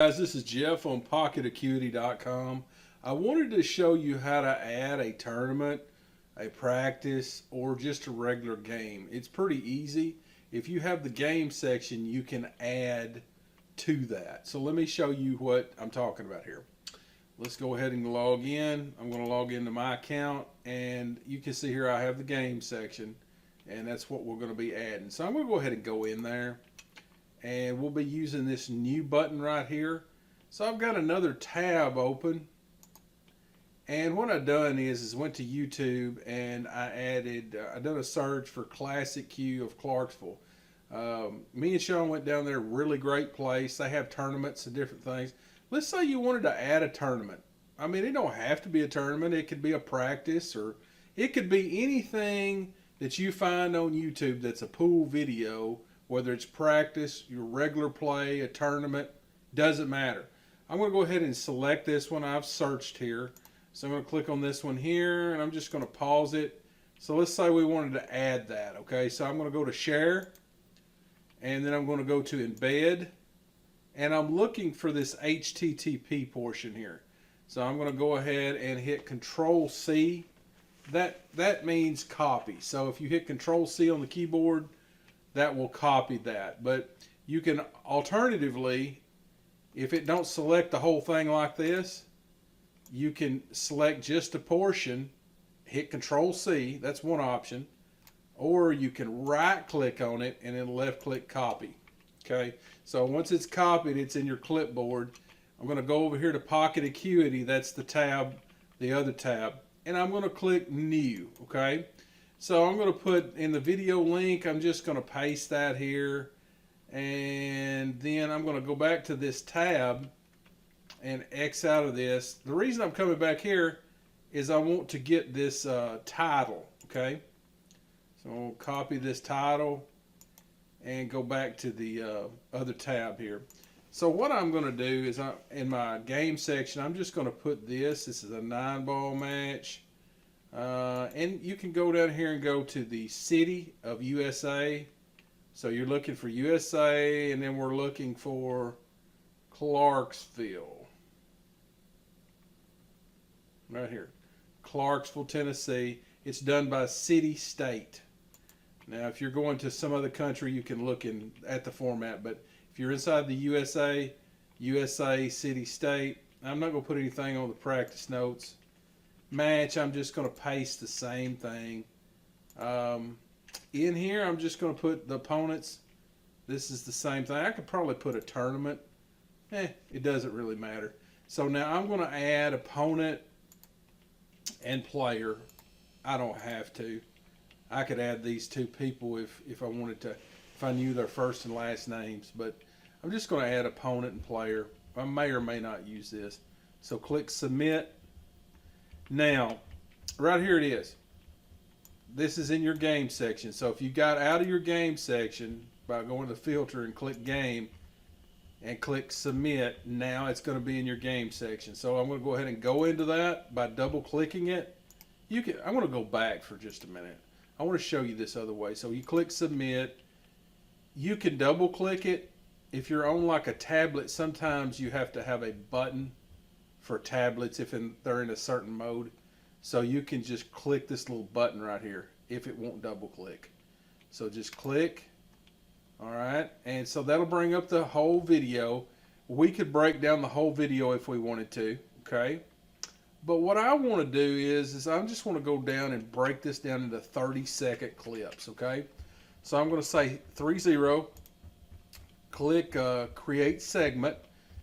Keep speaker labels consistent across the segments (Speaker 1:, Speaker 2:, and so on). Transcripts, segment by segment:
Speaker 1: Guys, this is Jeff on PocketAcuity.com. I wanted to show you how to add a tournament, a practice, or just a regular game. It's pretty easy. If you have the game section, you can add to that. So let me show you what I'm talking about here. Let's go ahead and log in. I'm going to log into my account, and you can see here I have the game section, and that's what we're going to be adding. So I'm going to go ahead and go in there. And we'll be using this new button right here. So I've got another tab open, and what I've done is went to YouTube and I done a search for Classic Q of Clarksville. Me and Sean went down there, really great place. They have tournaments and different things. Let's say you wanted to add a tournament. I mean, it don't have to be a tournament. It could be a practice, or it could be anything that you find on YouTube that's a pool video. Whether it's practice, your regular play, a tournament, doesn't matter. I'm going to go ahead and select this one. I've searched here. So I'm going to click on this one here, and I'm just going to pause it. So let's say we wanted to add that, okay? So I'm going to go to Share, and then I'm going to go to Embed, and I'm looking for this HTTP portion here. So I'm going to go ahead and hit Control-C. That means copy. So if you hit Control-C on the keyboard, that will copy that. But you can alternatively, if it don't select the whole thing like this, you can select just a portion, hit Control-C, that's one option, or you can right click on it and then left click copy. Okay, so once it's copied, it's in your clipboard. I'm going to go over here to Pocket Acuity, that's the tab, the other tab, and I'm going to click New. Okay, so I'm going to put in the video link, I'm just going to paste that here, and then I'm going to go back to this tab and X out of this. The reason I'm coming back here is I want to get this title, okay? So I'll copy this title and go back to the other tab here. So what I'm going to do is in my game section, I'm just going to put this. This is a 9-ball match. And you can go down here and go to the city of USA. So you're looking for USA, and then we're looking for Clarksville. Right here. Clarksville, Tennessee. It's done by city, state. Now, if you're going to some other country, you can look at the format. But if you're inside the USA, USA, city, state, I'm not going to put anything on the practice notes. Match, I'm just going to paste the same thing. In here, I'm just going to put the opponents. This is the same thing. I could probably put a tournament. It doesn't really matter. So now I'm going to add opponent and player. I don't have to. I could add these two people if I wanted to, if I knew their first and last names. But I'm just going to add opponent and player. I may or may not use this. So click Submit. Now, right here it is. This is in your game section. So if you got out of your game section by going to Filter and click Game and click Submit, now it's going to be in your game section. So I'm going to go ahead and go into that by double clicking it. I'm going to go back for just a minute. I want to show you this other way. So you click Submit. You can double click it. If you're on like a tablet, sometimes you have to have a button for tablets if they're in a certain mode. So you can just click this little button right here if it won't double click. So just click. All right, and so that'll bring up the whole video. We could break down the whole video if we wanted to, okay? But what I want to do is I just want to go down and break this down into 30-second clips, okay? So I'm going to say 30, click Create Segment.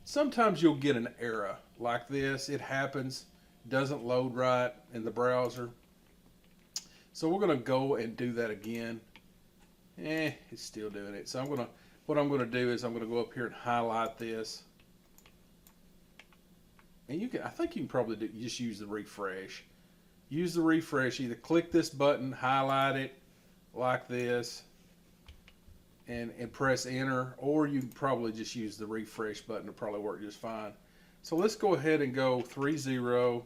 Speaker 1: Sometimes you'll get an error like this. It happens, doesn't load right in the browser. So we're going to go and do that again. It's still doing it. So what I'm going to do is I'm going to go up here and highlight this. And I think you can probably just use the refresh. Use the refresh, either click this button, highlight it like this, and press enter, or you can probably just use the refresh button to probably work just fine. So let's go ahead and go 30,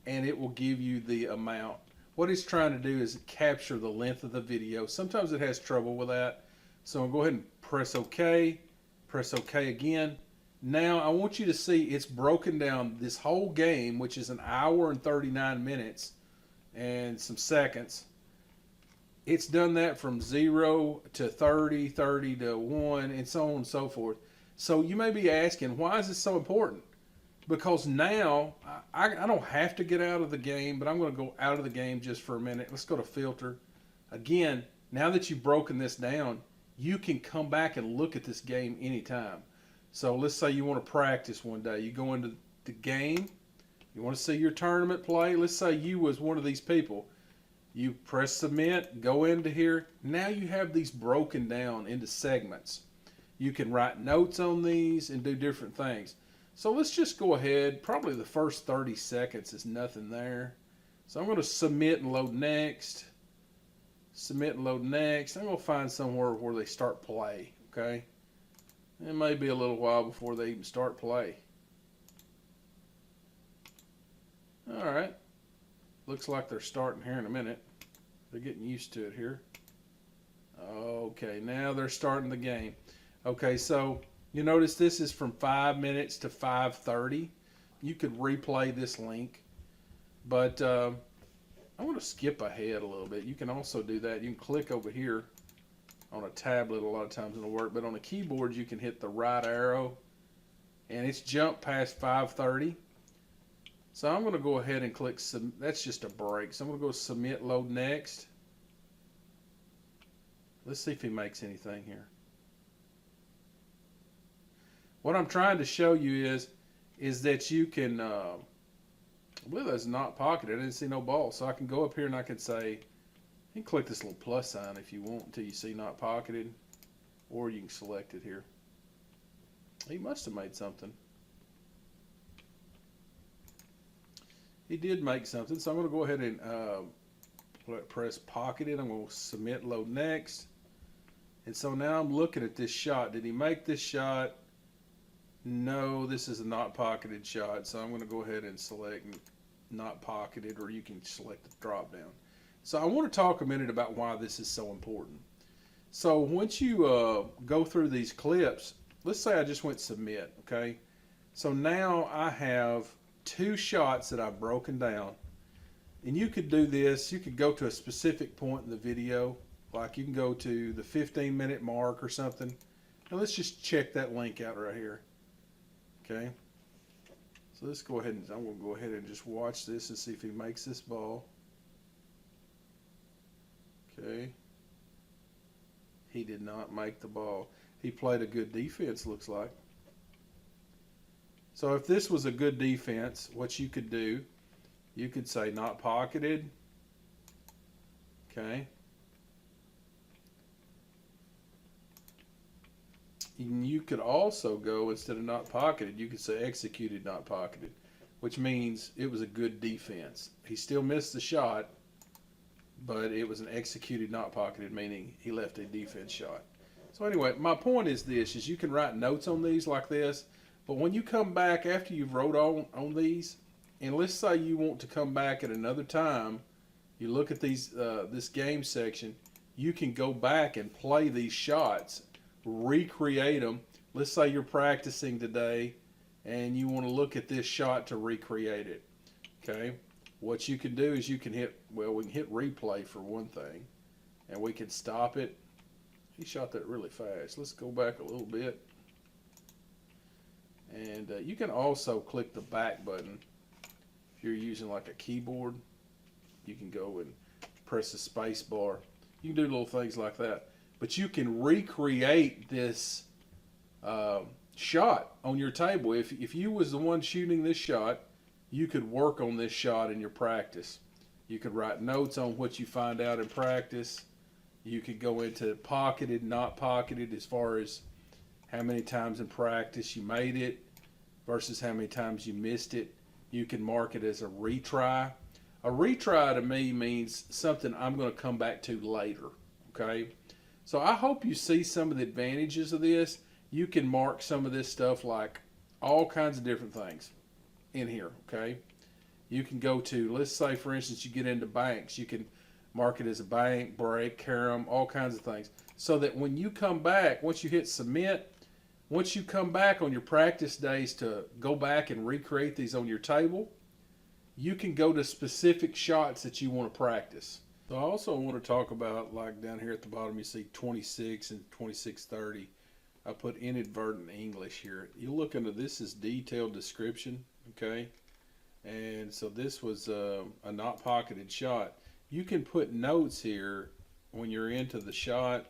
Speaker 1: and it will give you the amount. What it's trying to do is capture the length of the video. Sometimes it has trouble with that. So I'll go ahead and press OK, Press OK again. Now I want you to see it's broken down this whole game, which is an hour and 39 minutes and some seconds. It's done that from 0 to 30, 30 to 1, and so on and so forth. So you may be asking, why is this so important? Because now I don't have to get out of the game, but I'm going to go out of the game just for a minute. Let's go to filter. Again, now that you've broken this down, you can come back and look at this game anytime. So let's say you want to practice one day. You go into the game. You want to see your tournament play. Let's say you was one of these people. You press submit, go into here. Now you have these broken down into segments. You can write notes on these and do different things. So let's just go ahead. Probably the first 30 seconds is nothing there. So I'm going to submit and load next. Submit and load next. I'm going to find somewhere where they start play. Okay. It may be a little while before they even start play. All right. Looks like they're starting here in a minute. They're getting used to it here. Okay, now they're starting the game. Okay, so you notice this is from 5 minutes to 5:30. You could replay this link, but I want to skip ahead a little bit. You can also do that. You can click over here. On a tablet, a lot of times it'll work, but on a keyboard, you can hit the right arrow, and it's jumped past 5:30. So I'm going to go ahead and click, that's just a break. So I'm going to go submit, load next. Let's see if he makes anything here. What I'm trying to show you is that you can, I believe that's not pocketed. I didn't see no ball. So I can go up here and I can say, you can click this little plus sign if you want until you see not pocketed, or you can select it here. He must have made something. He did make something, so I'm going to go ahead and press pocketed. I'm going to submit, load next. And so now I'm looking at this shot. Did he make this shot? No, this is a not pocketed shot. So I'm going to go ahead and select not pocketed, or you can select the drop down. So I want to talk a minute about why this is so important. So once you go through these clips, let's say I just went submit, okay? So now I have 2 shots that I've broken down. And you could do this, you could go to a specific point in the video, like you can go to the 15-minute mark or something. Now let's just check that link out right here, okay? So let's go ahead and, I'm going to go ahead and just watch this and see if he makes this ball. Okay. He did not make the ball. He played a good defense, looks like. So if this was a good defense, what you could do, you could say not pocketed. Okay. And you could also go, instead of not pocketed, you could say executed not pocketed, which means it was a good defense. He still missed the shot, but it was an executed not pocketed, meaning he left a defense shot. So anyway, my point is this, is you can write notes on these like this, but when you come back after you've wrote on these, and let's say you want to come back at another time, you look at these this game section, you can go back and play these shots, recreate them. Let's say you're practicing today and you want to look at this shot to recreate it. Okay? What you can do is you can hit, well, we can hit replay for one thing, and we can stop it. He shot that really fast. Let's go back a little bit. And you can also click the back button. If you're using like a keyboard, you can go and press the space bar. You can do little things like that. But you can recreate this shot on your table. If you was the one shooting this shot, you could work on this shot in your practice. You could write notes on what you find out in practice. You could go into pocketed, not pocketed, as far as how many times in practice you made it versus how many times you missed it. You can mark it as a retry. A retry to me means something I'm going to come back to later, okay? So I hope you see some of the advantages of this. You can mark some of this stuff like all kinds of different things in here, okay? You can go to, let's say for instance you get into banks, you can mark it as a bank, break, carom, all kinds of things. So that when you come back, once you hit submit, Once you come back on your practice days to go back and recreate these on your table, you can go to specific shots that you want to practice. So I also want to talk about, like down here at the bottom, you see 26 and 2630. I put inadvertent English here. You look into this is detailed description, okay? And so this was a not pocketed shot. You can put notes here when you're into the shot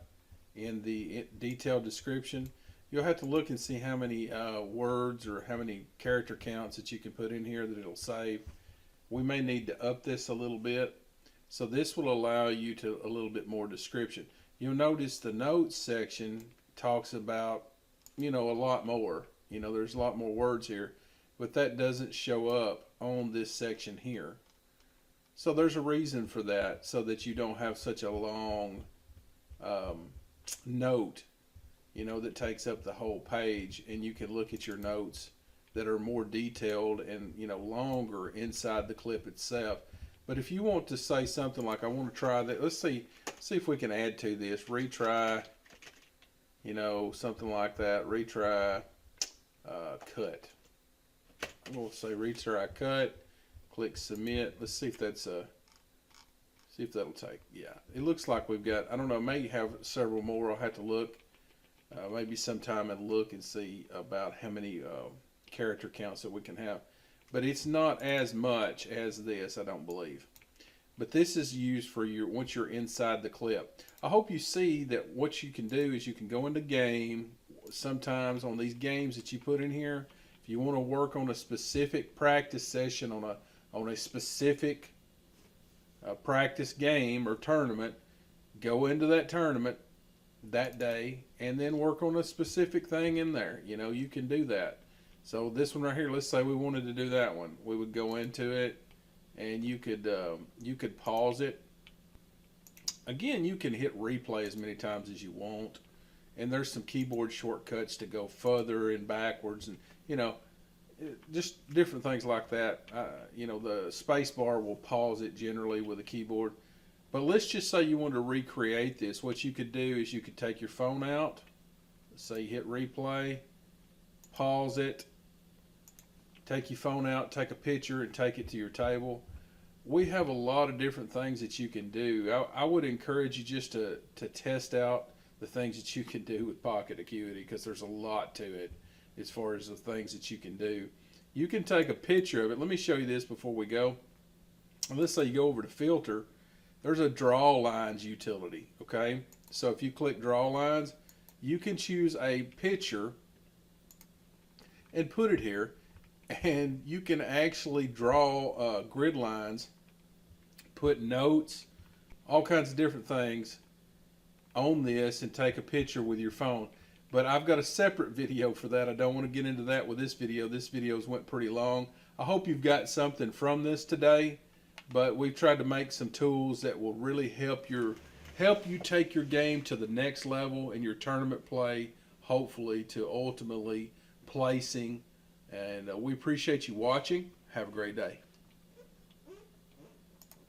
Speaker 1: in the detailed description. You'll have to look and see how many words or how many character counts that you can put in here that it'll save. We may need to up this a little bit. So this will allow you to a little bit more description. You'll notice the notes section talks about, a lot more. There's a lot more words here, but that doesn't show up on this section here. So there's a reason for that, so that you don't have such a long note, that takes up the whole page, and you can look at your notes that are more detailed and, longer inside the clip itself. But if you want to say something like, I want to try that, let's see if we can add to this, retry, something like that, retry cut. I'm going to say retry cut, click submit. Let's see if that's see if that'll take. Yeah, it looks like we've got, I don't know, may have several more. I'll have to look, maybe sometime and look and see about how many character counts that we can have. But it's not as much as this, I don't believe. But this is used for once you're inside the clip. I hope you see that what you can do is you can go into game. Sometimes on these games that you put in here, if you want to work on a specific practice session on a specific practice game or tournament, go into that tournament that day and then work on a specific thing in there. You can do that. So this one right here, let's say we wanted to do that one. We would go into it, and you could pause it. Again, you can hit replay as many times as you want, and there's some keyboard shortcuts to go further and backwards, and just different things like that. The space bar will pause it generally with a keyboard. But let's just say you want to recreate this. What you could do is you could take your phone out. Let's say you hit replay, pause it, take your phone out, take a picture, and take it to your table. We have a lot of different things that you can do. I would encourage you just to test out the things that you can do with Pocket Acuity, because there's a lot to it as far as the things that you can do. You can take a picture of it. Let me show you this before we go. Let's say you go over to filter. There's a draw lines utility, okay? So if you click draw lines, you can choose a picture and put it here, and you can actually draw grid lines, put notes, all kinds of different things on this, and take a picture with your phone. But I've got a separate video for that. I don't want to get into that with this video. This video's went pretty long. I hope you've got something from this today, but we've tried to make some tools that will really help you take your game to the next level in your tournament play, hopefully to ultimately placing. And we appreciate you watching. Have a great day.